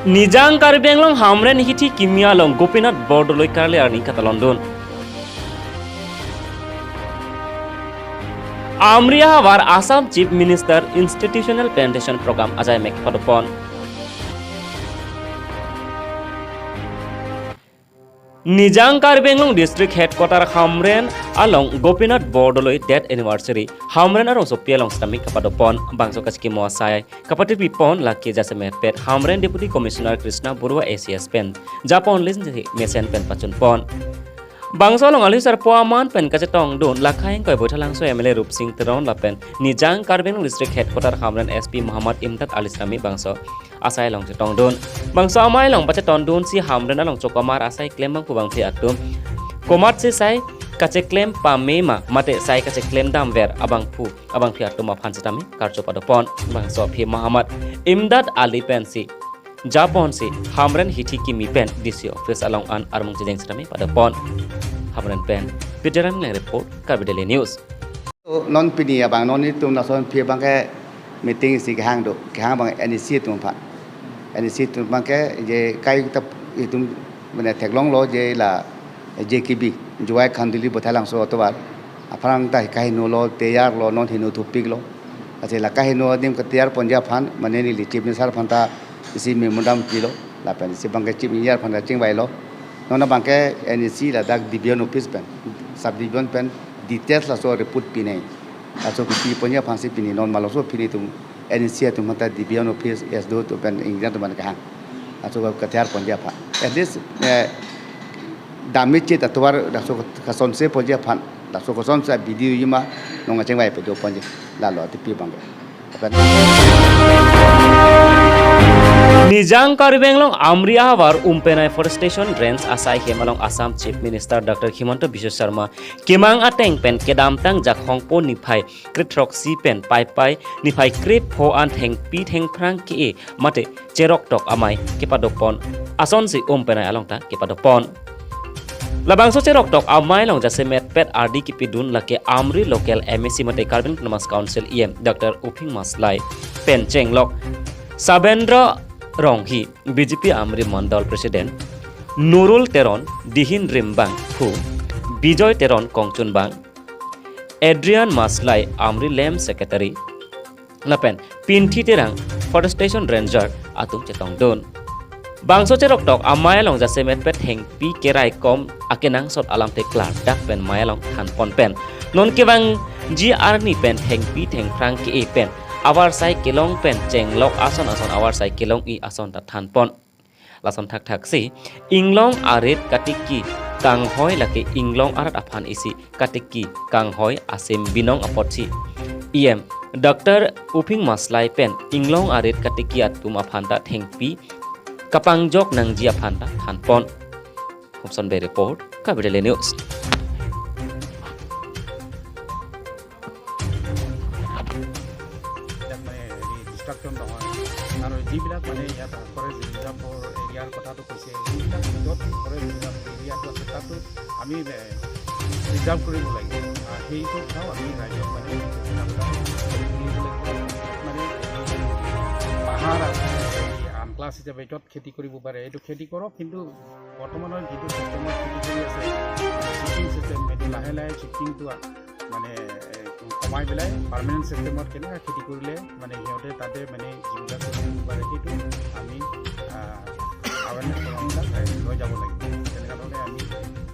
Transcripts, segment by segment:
Nijang Karbenglong Hamren Hiti Kimia Long Gopinath Bordoloi Karle Arni Kata London. Amriya war Assam Chief Minister Institutional Plantation Program Ajay Mekpadopon. Nijang Karbenglong District Headquarter Hamren along Gopinath Bordoloi Death Anniversary Hamren arong Sophia long Stamik Kapadopon Bangso Kachki Moasai Kapati Pipon Laki Jasemet Pet Hamren Deputy Commissioner Krishna Burwa ACS Pen Japon Listen Mesen Pen Pachun Pon Bangso long alisar Poaman Pen Kachetong Don Lakhaing Koi Botalang So MLA Rup Singh Teron Lapen Nijang Karbenglong District Headquarter Hamren SP Muhammad Imdad Alisami Bangso Asai long Chetong Don Bangso Amai long Pacheton Don si Hamren along Chokamar Asai Claim Bang Pubang Pi Atum Komat se sai kache claim pamema mate sai kache claim dam ver abang pi atum aphan setami karcho padopon Bangso Phi Muhammad Imdad Ali Pensi Japon si Hamren Hiti Kimi Pen DC office along an armung jeng setami padopon Hamren Pen Pijaran ngai report Karbideli News non pini abang non itu nason Phi bang ke meeting si ke hang bang NEC tum pha NEC tum bang ke je kai tap itu mane theklong lo je la JKB Joy Khandili Bothalang so tobar aprang tai kahino lo teyar lo non hinu thupik lo ase la kahino dim ka teyar ponja phan mane ni li chief minister phanta isi memorandum kilo la pen si bang ke chief engineer phanta chingbai lo nona bang ke NEC la dak division office pen sub division pen details la so report pinai aso ki ponja phan si pini non malo so pini tum NEC tum phanta division office es do to pen ingran to man ka aso ka teyar ponja phan at least damage ta tuar da so kason se poje phan da so kason sa video yima nonga chengbai pe do ponje la lo ti pi bang Nijang Karbenglong Amriya war Umpenai Forestation Range Asai Hemalong Assam Chief Minister Dr. Himanta Biswa Sharma Kemang Ateng Pen Kedamtang Jakhongpo Niphai Kritrok Si Pen Pai Niphai Krip Ho An Theng Pi Theng Prang Ki Mate Cherok Tok Amai Kepadopon Ason si Umpenai along ta Kepadopon Labang so cherok tok amai long jasemet pet RD kipidun lake Amri local MSC Mate Carbon Economics Council EM Dr. Uping Maslai Pen Chenglok Sabendra Ronghi BJP Amri Mandal President Nurul Teron Dihin Rimbang Fu Bijoy Teron Kongchun Bang Adrian Maslai Amri Lem Secretary Lapen Pinthi Terang Forestation Ranger Atum Chetong Don Bangso cherok tok amai long jasemet pet heng pi kerai kom akenang sot alam te klar dak pen mai long than pon pen non ke bang ji arni pen heng pi theng prang ke e pen awar sai kelong pen cheng lok ason awar sai kelong I ason ta than pon lason thak si inglong aret katiki kang hoi lake inglong arat aphan isi katiki kang hoi asim binong apotsi em Dr. Uping Maslai pen inglong aret katiki atum aphanta theng pi Kapang jok nang jia phanta thanpon Hobson Bay report Karbideli News destruction নহয় আৰু যিবিলাক মানে ইয়াত forest ৰিজাৰ্ভৰ এৰিয়াৰ কথাটো কৈছে এইবিলাক য'ত ফৰেষ্ট ৰিজাৰ্ভ এৰিয়াটো আছে তাতো আমি ৰিজাৰ্ভ কৰিব লাগিব সেইটো কথাও আমি ৰাইজক মানে পাহাৰ আছে ক্লাছ হিচাপে য'ত খেতি কৰিব পাৰে এইটো খেতি কৰক কিন্তু বৰ্তমানৰ যিটো চিষ্টেমত খেতি কৰি আছে শ্বিফটিং চিষ্টেম এইটো লাহে লাহে শ্বিফটিংটো মানে কমাই পেলাই পাৰ্মানেণ্ট চিষ্টেমত কেনেকৈ খেতি কৰিলে মানে সিহঁতে তাতে মানে যিবিলাক কৰিব পাৰে সেইটো আমি আৱেৰনেছ প্ৰগ্ৰামবিলাক লৈ যাব লাগিব তেনেকুৱা ধৰণে আমি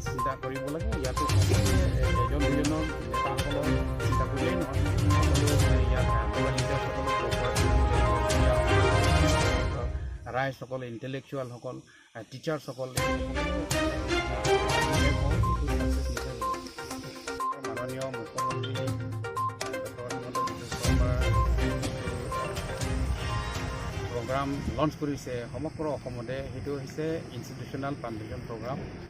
চিন্তা কৰিব লাগে ইয়াতো এজন দুজনৰ নেতাসকলৰ চিন্তা কৰিলেই নহয় সকলো ইয়াত ৰাইজসকল ইণ্টেলেকচুৱেলসকল টিচাৰ্ছসকল মাননীয় মুখ্যমন্ত্ৰী প্ৰগ্ৰাম লঞ্চ কৰিছে সমগ্ৰ অসমতে সেইটো হৈছে ইনষ্টিটিউশ্যনেল প্লান্টেশ্যন প্ৰগ্ৰাম